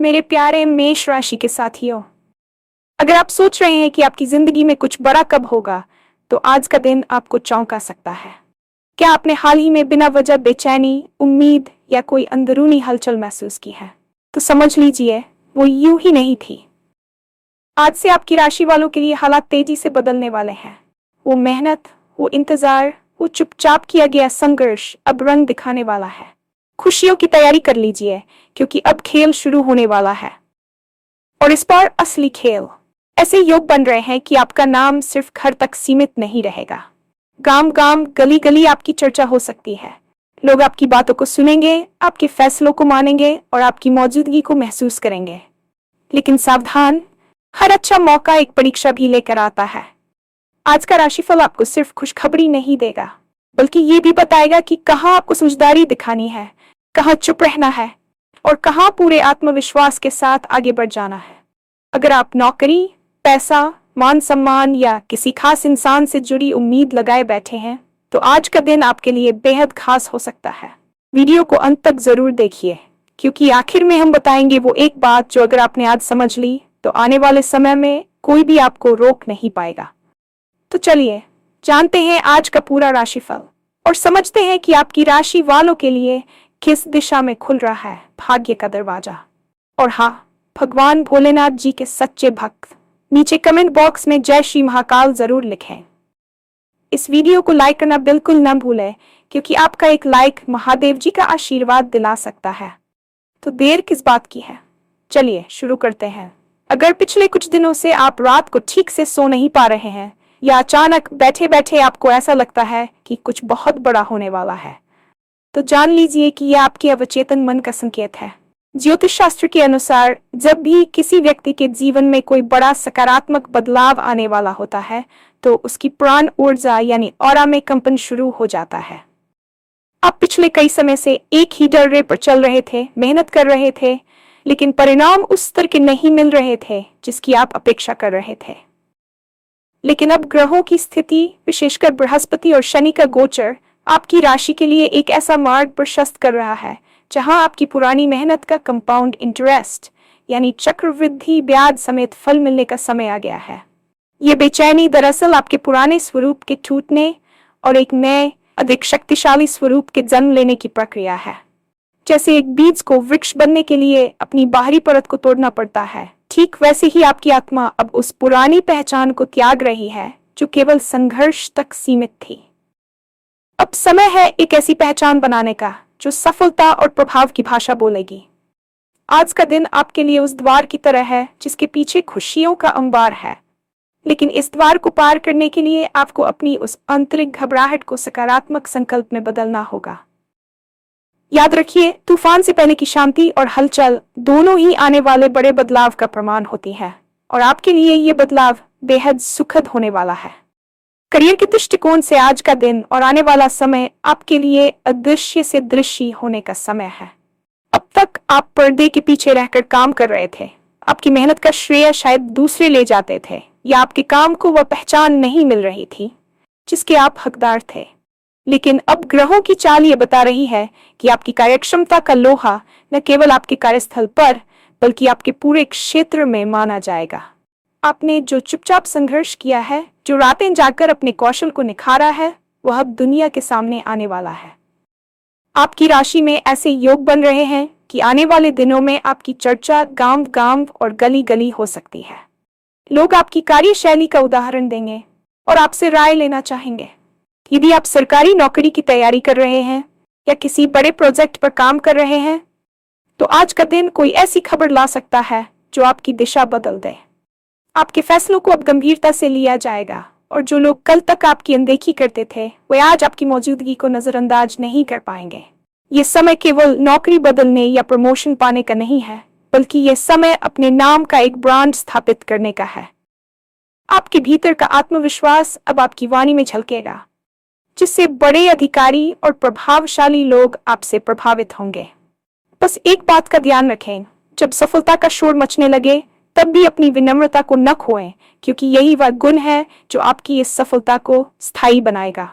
मेरे प्यारे मेष राशि के साथियों, अगर आप सोच रहे हैं कि आपकी जिंदगी में कुछ बड़ा कब होगा, तो आज का दिन आपको चौंका सकता है। क्या आपने हाल ही में बिना वजह बेचैनी, उम्मीद या कोई अंदरूनी हलचल महसूस की है? तो समझ लीजिए, वो यूं ही नहीं थी। आज से आपकी राशि वालों के लिए हालात तेजी से बदलने वाले हैं। वो मेहनत, वो इंतजार, वो चुपचाप किया गया संघर्ष अब रंग दिखाने वाला है। खुशियों की तैयारी कर लीजिए, क्योंकि अब खेल शुरू होने वाला है। और इस बार असली खेल। ऐसे योग बन रहे हैं कि आपका नाम सिर्फ घर तक सीमित नहीं रहेगा। गांव गांव, गली गली आपकी चर्चा हो सकती है। लोग आपकी बातों को सुनेंगे, आपके फैसलों को मानेंगे और आपकी मौजूदगी को महसूस करेंगे। लेकिन सावधान, हर अच्छा मौका एक परीक्षा भी लेकर आता है। आज का राशिफल आपको सिर्फ खुशखबरी नहीं देगा, बल्कि ये भी बताएगा कि कहाँ आपको समझदारी दिखानी है, कहाँ चुप रहना है और कहाँ पूरे आत्मविश्वास के साथ आगे बढ़ जाना है। अगर आप नौकरी, पैसा, मान सम्मान या किसी खास इंसान से जुड़ी उम्मीद लगाए बैठे हैं, तो आज का दिन आपके लिए बेहद खास हो सकता है। वीडियो को अंत तक जरूर देखिए, क्योंकि आखिर में हम बताएंगे वो एक बात जो अगर आपने आज समझ ली, तो आने वाले समय में कोई भी आपको रोक नहीं पाएगा। तो चलिए जानते हैं आज का पूरा राशिफल और समझते हैं कि आपकी राशि वालों के लिए किस दिशा में खुल रहा है भाग्य का दरवाजा। और हाँ, भगवान भोलेनाथ जी के सच्चे भक्त नीचे कमेंट बॉक्स में जय श्री महाकाल जरूर लिखें। इस वीडियो को लाइक करना बिल्कुल न भूलें, क्योंकि आपका एक लाइक महादेव जी का आशीर्वाद दिला सकता है। तो देर किस बात की है, चलिए शुरू करते हैं। अगर पिछले कुछ दिनों से आप रात को ठीक से सो नहीं पा रहे हैं या अचानक बैठे बैठे आपको ऐसा लगता है कि कुछ बहुत बड़ा होने वाला है, तो जान लीजिए कि यह आपके अवचेतन मन का संकेत है। ज्योतिष शास्त्र के अनुसार जब भी किसी व्यक्ति के जीवन में कोई बड़ा सकारात्मक बदलाव आने वाला होता है, तो उसकी प्राण ऊर्जा यानी ऑरा में कंपन शुरू हो जाता है। आप पिछले कई समय से एक ही डर्रे पर चल रहे थे, मेहनत कर रहे थे, लेकिन परिणाम उस स्तर के नहीं मिल रहे थे जिसकी आप अपेक्षा कर रहे थे। लेकिन अब ग्रहों की स्थिति, विशेषकर बृहस्पति और शनि का गोचर, आपकी राशि के लिए एक ऐसा मार्ग प्रशस्त कर रहा है जहां आपकी पुरानी मेहनत का कंपाउंड इंटरेस्ट यानी चक्रवृद्धि ब्याज समेत फल मिलने का समय आ गया है। ये बेचैनी दरअसल आपके पुराने स्वरूप के टूटने और एक नए, अधिक शक्तिशाली स्वरूप के जन्म लेने की प्रक्रिया है। जैसे एक बीज को वृक्ष बनने के लिए अपनी बाहरी परत को तोड़ना पड़ता है, ठीक वैसे ही आपकी आत्मा अब उस पुरानी पहचान को त्याग रही है जो केवल संघर्ष तक सीमित थी। अब समय है एक ऐसी पहचान बनाने का जो सफलता और प्रभाव की भाषा बोलेगी। आज का दिन आपके लिए उस द्वार की तरह है जिसके पीछे खुशियों का अंबार है, लेकिन इस द्वार को पार करने के लिए आपको अपनी उस आंतरिक घबराहट को सकारात्मक संकल्प में बदलना होगा। याद रखिए, तूफान से पहले की शांति और हलचल दोनों ही आने वाले बड़े बदलाव का प्रमाण होती है, और आपके लिए ये बदलाव बेहद सुखद होने वाला है। करियर के दृष्टिकोण से आज का दिन और आने वाला समय आपके लिए अदृश्य से दृश्य होने का समय है। अब तक आप पर्दे के पीछे रहकर काम कर रहे थे, आपकी मेहनत का श्रेय शायद दूसरे ले जाते थे, या आपके काम को वह पहचान नहीं मिल रही थी जिसके आप हकदार थे। लेकिन अब ग्रहों की चाल ये बता रही है कि आपकी कार्यक्षमता का लोहा न केवल आपके कार्यस्थल पर, बल्कि आपके पूरे क्षेत्र में माना जाएगा। आपने जो चुपचाप संघर्ष किया है, जो रातें जागकर अपने कौशल को निखारा है, वह अब दुनिया के सामने आने वाला है। आपकी राशि में ऐसे योग बन रहे हैं कि आने वाले दिनों में आपकी चर्चा गांव गांव और गली गली हो सकती है। लोग आपकी कार्यशैली का उदाहरण देंगे और आपसे राय लेना चाहेंगे। यदि आप सरकारी नौकरी की तैयारी कर रहे हैं या किसी बड़े प्रोजेक्ट पर काम कर रहे हैं, तो आज का दिन कोई ऐसी खबर ला सकता है जो आपकी दिशा बदल दे। आपके फैसलों को अब गंभीरता से लिया जाएगा, और जो लोग कल तक आपकी अनदेखी करते थे, वे आज आपकी मौजूदगी को नजरअंदाज नहीं कर पाएंगे। ये समय केवल नौकरी बदलने या प्रमोशन पाने का नहीं है, बल्कि ये समय अपने नाम का एक ब्रांड स्थापित करने का है। आपके भीतर का आत्मविश्वास अब आपकी वाणी में झलकेगा, जिससे बड़े अधिकारी और प्रभावशाली लोग आपसे प्रभावित होंगे। बस एक बात का ध्यान रखें, जब सफलता का शोर मचने लगे, तब भी अपनी विनम्रता को न खोएं, क्योंकि यही वह गुण है जो आपकी इस सफलता को स्थायी बनाएगा।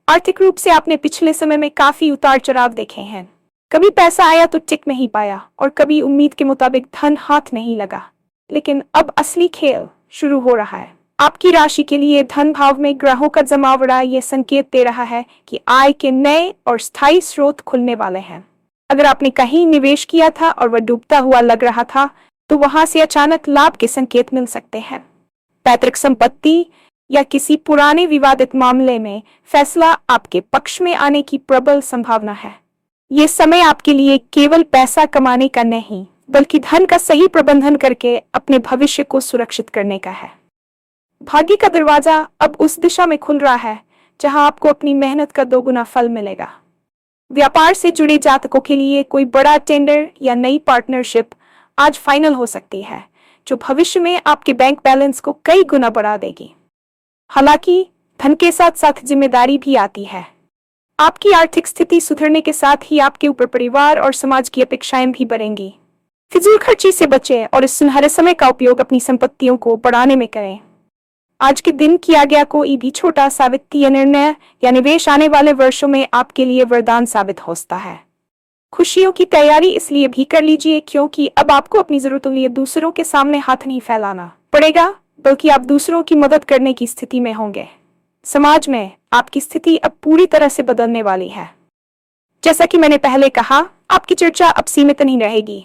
आर्थिक रूप से आपने पिछले समय में काफी उतार चढ़ाव देखे हैं। कभी पैसा आया तो टिक नहीं पाया और कभी उम्मीद के मुताबिक धन हाथ नहीं लगा। लेकिन अब असली खेल शुरू हो रहा है। आपकी राशि के लिए धन भाव में ग्रहों का जमावड़ा ये संकेत दे रहा है कि आय के नए और स्थायी स्रोत खुलने वाले हैं। अगर आपने कहीं निवेश किया था और वह डूबता हुआ लग रहा था, तो वहां से अचानक लाभ के संकेत मिल सकते हैं। पैतृक संपत्ति या किसी पुराने विवादित मामले में फैसला आपके पक्ष में आने की प्रबल संभावना है। ये समय आपके लिए केवल पैसा कमाने का नहीं, बल्कि धन का सही प्रबंधन करके अपने भविष्य को सुरक्षित करने का है। भाग्य का दरवाजा अब उस दिशा में खुल रहा है जहां आपको अपनी मेहनत का दोगुना फल मिलेगा। व्यापार से जुड़े जातकों के लिए कोई बड़ा टेंडर या नई पार्टनरशिप आज फाइनल हो सकती है, जो भविष्य में आपके बैंक बैलेंस को कई गुना बढ़ा देगी। हालांकि धन के साथ साथ जिम्मेदारी भी आती है। आपकी आर्थिक स्थिति सुधरने के साथ ही आपके ऊपर परिवार और समाज की अपेक्षाएं भी बढ़ेंगी। फिजूल खर्ची से बचें और इस सुनहरे समय का उपयोग अपनी संपत्तियों को बढ़ाने में करें। आज के दिन किया गया कोई भी छोटा सा वित्तीय निर्णय या निवेश आने वाले वर्षों में आपके लिए वरदान साबित हो सकता है। खुशियों की तैयारी इसलिए भी कर लीजिए क्योंकि अब आपको अपनी जरूरतों के लिए दूसरों के सामने हाथ नहीं फैलाना पड़ेगा, बल्कि आप दूसरों की मदद करने की स्थिति में होंगे। समाज में आपकी स्थिति अब पूरी तरह से बदलने वाली है। जैसा कि मैंने पहले कहा, आपकी चर्चा अब सीमित नहीं रहेगी।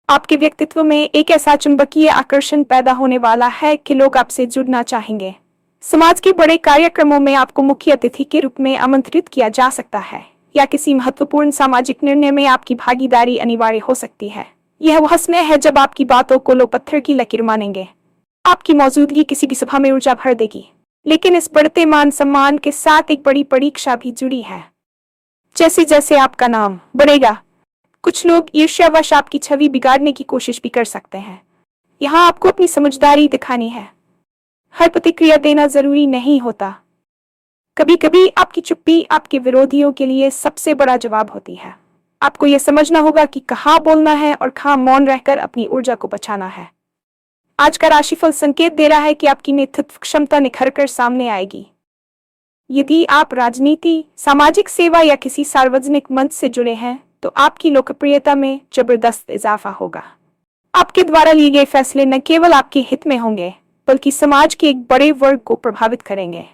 आपके व्यक्तित्व में एक ऐसा चुंबकीय आकर्षण पैदा होने वाला है कि लोग आपसे जुड़ना चाहेंगे। समाज के बड़े कार्यक्रमों में आपको मुख्य अतिथि के रूप में आमंत्रित किया जा सकता है, या किसी महत्वपूर्ण सामाजिक निर्णय में आपकी भागीदारी अनिवार्य हो सकती है। यह वह समय है जब आपकी बातों को लोग पत्थर की लकीर मानेंगे। आपकी मौजूदगी किसी भी सभा में ऊर्जा भर देगी, लेकिन इस बढ़ते मान सम्मान के साथ एक बड़ी परीक्षा भी जुड़ी है। जैसे जैसे आपका नाम बढ़ेगा, कुछ लोग ईर्ष्यावश आपकी छवि बिगाड़ने की कोशिश भी कर सकते हैं। यहाँ आपको अपनी समझदारी दिखानी है। हर प्रतिक्रिया देना जरूरी नहीं होता। कभी कभी आपकी चुप्पी आपके विरोधियों के लिए सबसे बड़ा जवाब होती है। आपको यह समझना होगा कि कहाँ बोलना है और कहाँ मौन रहकर अपनी ऊर्जा को बचाना है। आज का राशिफल संकेत दे रहा है कि आपकी नेतृत्व क्षमता निखर कर सामने आएगी। यदि आप राजनीति, सामाजिक सेवा या किसी सार्वजनिक मंच से जुड़े हैं, तो आपकी लोकप्रियता में जबरदस्त इजाफा होगा। आपके द्वारा लिए गए फैसले न केवल आपके हित में होंगे, बल्कि समाज के एक बड़े वर्ग को प्रभावित करेंगे।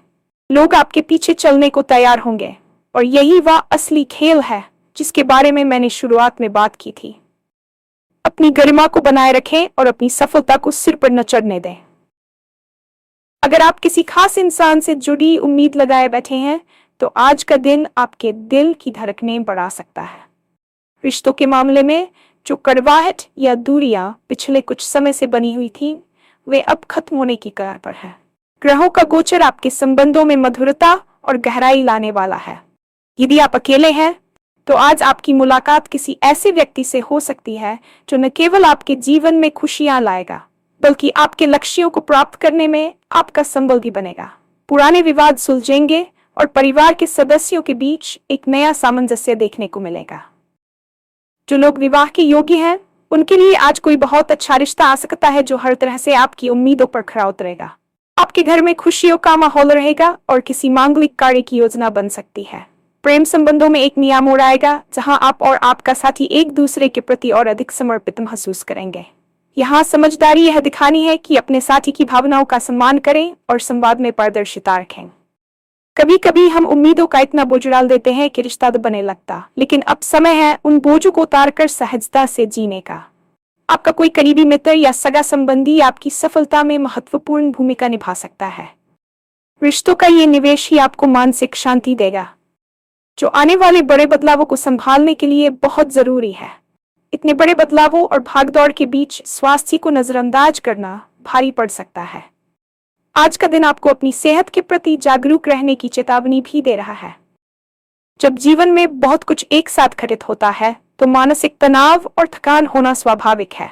लोग आपके पीछे चलने को तैयार होंगे, और यही वह असली खेल है जिसके बारे में मैंने शुरुआत में बात की थी। अपनी गरिमा को बनाए रखें और अपनी सफलता को सिर पर न चढ़ने दें। अगर आप किसी खास इंसान से जुड़ी उम्मीद लगाए बैठे हैं, तो आज का दिन आपके दिल की धड़कनें बढ़ा सकता है। रिश्तों के मामले में जो कड़वाहट या दूरियां पिछले कुछ समय से बनी हुई थी, वे अब खत्म होने की कगार पर है। ग्रहों का गोचर आपके संबंधों में मधुरता और गहराई लाने वाला है। यदि आप अकेले हैं, तो आज आपकी मुलाकात किसी ऐसे व्यक्ति से हो सकती है जो न केवल आपके जीवन में खुशियां लाएगा, बल्कि आपके लक्ष्यों को प्राप्त करने में आपका संबल भी बनेगा। पुराने विवाद सुलझेंगे और परिवार के सदस्यों के बीच एक नया सामंजस्य देखने को मिलेगा। जो लोग विवाह के योग्य हैं, उनके लिए आज कोई बहुत अच्छा रिश्ता आ सकता है जो हर तरह से आपकी उम्मीदों पर खरा उतरेगा। आपके घर में खुशियों का माहौल रहेगा और किसी मांगलिक कार्य की योजना बन सकती है। प्रेम संबंधों में एक नया मोड़ आएगा जहां आप और आपका साथी एक दूसरे के प्रति और अधिक समर्पित महसूस करेंगे। यहाँ समझदारी यह दिखानी है कि अपने साथी की भावनाओं का सम्मान करें और संवाद में पारदर्शिता रखें। कभी कभी हम उम्मीदों का इतना बोझ डाल देते हैं कि रिश्ता तो बने लगता, लेकिन अब समय है उन बोझों को उतारकर सहजता से जीने का। आपका कोई करीबी मित्र या सगा संबंधी आपकी सफलता में महत्वपूर्ण भूमिका निभा सकता है। रिश्तों का ये निवेश ही आपको मानसिक शांति देगा, जो आने वाले बड़े बदलावों को संभालने के लिए बहुत जरूरी है। इतने बड़े बदलावों और भागदौड़ के बीच स्वास्थ्य को नजरअंदाज करना भारी पड़ सकता है। आज का दिन आपको अपनी सेहत के प्रति जागरूक रहने की चेतावनी भी दे रहा है। जब जीवन में बहुत कुछ एक साथ घटित होता है, तो मानसिक तनाव और थकान होना स्वाभाविक है।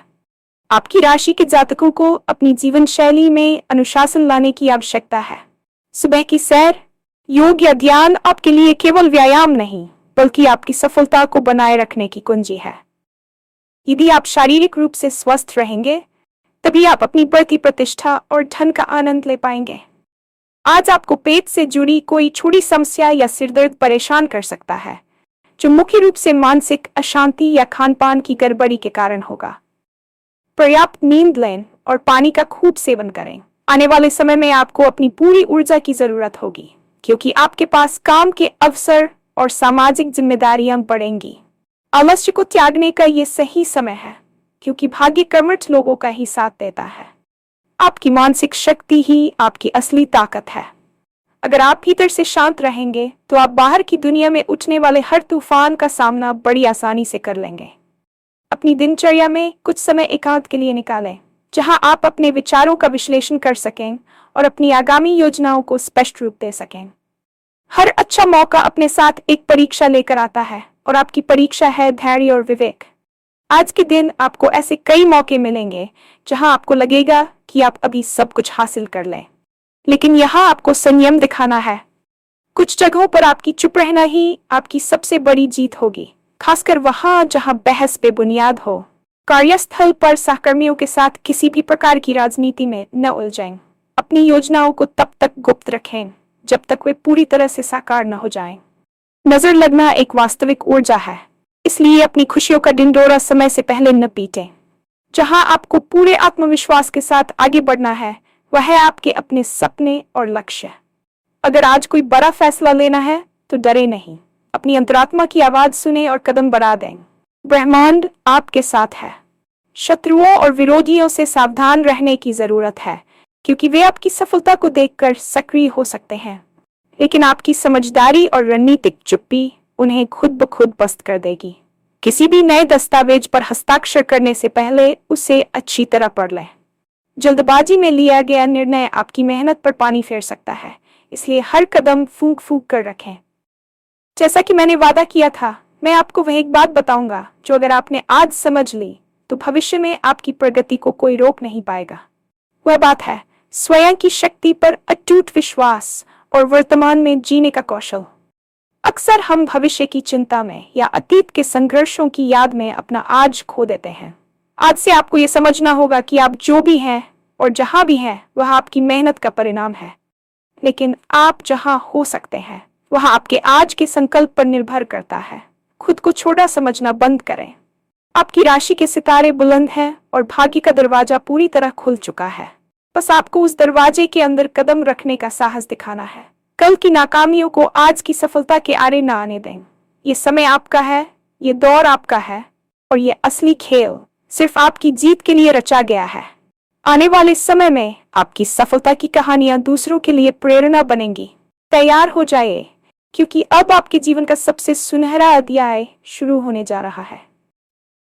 आपकी राशि के जातकों को अपनी जीवन शैली में अनुशासन लाने की आवश्यकता है। सुबह की सैर, योग या ध्यान आपके लिए केवल व्यायाम नहीं, बल्कि आपकी सफलता को बनाए रखने की कुंजी है। यदि आप शारीरिक रूप से स्वस्थ रहेंगे, तभी आप अपनी बढ़ती प्रतिष्ठा और धन का आनंद ले पाएंगे। आज आपको पेट से जुड़ी कोई छोटी समस्या या सिरदर्द परेशान कर सकता है, जो मुख्य रूप से मानसिक अशांति या खान पान की गड़बड़ी के कारण होगा। पर्याप्त नींद लें और पानी का खूब सेवन करें। आने वाले समय में आपको अपनी पूरी ऊर्जा की जरूरत होगी, क्योंकि आपके पास काम के अवसर और सामाजिक जिम्मेदारियां बढ़ेंगी। आलस्य को त्यागने का ये सही समय है, क्योंकि भाग्य कर्मठ लोगों का ही साथ देता है। आपकी मानसिक शक्ति ही आपकी असली ताकत है। अगर आप भीतर से शांत रहेंगे तो आप बाहर की दुनिया में उठने वाले हर तूफान का सामना बड़ी आसानी से कर लेंगे। अपनी दिनचर्या में कुछ समय एकांत के लिए निकालें, जहां आप अपने विचारों का विश्लेषण कर सकें और अपनी आगामी योजनाओं को स्पष्ट रूप दे सकें। हर अच्छा मौका अपने साथ एक परीक्षा लेकर आता है, और आपकी परीक्षा है धैर्य और विवेक। आज के दिन आपको ऐसे कई मौके मिलेंगे जहां आपको लगेगा कि आप अभी सब कुछ हासिल कर लें, लेकिन यहां आपको संयम दिखाना है। कुछ जगहों पर आपकी चुप रहना ही आपकी सबसे बड़ी जीत होगी, खासकर वहां जहां बहस बेबुनियाद हो। कार्यस्थल पर सहकर्मियों के साथ किसी भी प्रकार की राजनीति में न उलझें। अपनी योजनाओं को तब तक गुप्त रखें जब तक वे पूरी तरह से साकार न हो जाएं। नजर लगना एक वास्तविक ऊर्जा है, इसलिए अपनी खुशियों का ढिंढोरा समय से पहले न पीटें। जहां आपको पूरे आत्मविश्वास के साथ आगे बढ़ना है, वह है आपके अपने सपने और लक्ष्य। अगर आज कोई बड़ा फैसला लेना है तो डरे नहीं, अपनी अंतरात्मा की आवाज सुने और कदम बढ़ा दें। ब्रह्मांड आपके साथ है। शत्रुओं और विरोधियों से सावधान रहने की जरूरत है, क्योंकि वे आपकी सफलता को देखकर सक्रिय हो सकते हैं, लेकिन आपकी समझदारी और रणनीतिक चुप्पी उन्हें खुद ब खुद पस्त कर देगी। किसी भी नए दस्तावेज पर हस्ताक्षर करने से पहले उसे अच्छी तरह पढ़ लें। जल्दबाजी में लिया गया निर्णय आपकी मेहनत पर पानी फेर सकता है, इसलिए हर कदम फूंक फूंक कर रखें। जैसा कि मैंने वादा किया था, मैं आपको वह एक बात बताऊंगा जो अगर आपने आज समझ ली तो भविष्य में आपकी प्रगति को कोई रोक नहीं पाएगा। वह बात है स्वयं की शक्ति पर अटूट विश्वास और वर्तमान में जीने का कौशल। अक्सर हम भविष्य की चिंता में या अतीत के संघर्षों की याद में अपना आज खो देते हैं। आज से आपको यह समझना होगा कि आप जो भी हैं और जहां भी हैं वह आपकी मेहनत का परिणाम है, लेकिन आप जहां हो सकते हैं वह आपके आज के संकल्प पर निर्भर करता है। खुद को छोटा समझना बंद करें। आपकी राशि के सितारे बुलंद हैं और भाग्य का दरवाजा पूरी तरह खुल चुका है। बस आपको उस दरवाजे के अंदर कदम रखने का साहस दिखाना है। कल की नाकामियों को आज की सफलता के आरे न आने दें। ये समय आपका है, ये दौर आपका है, और ये असली खेल सिर्फ आपकी जीत के लिए रचा गया है। आने वाले समय में आपकी सफलता की कहानियां दूसरों के लिए प्रेरणा बनेंगी। तैयार हो जाइए, क्योंकि अब आपके जीवन का सबसे सुनहरा अध्याय शुरू होने जा रहा है।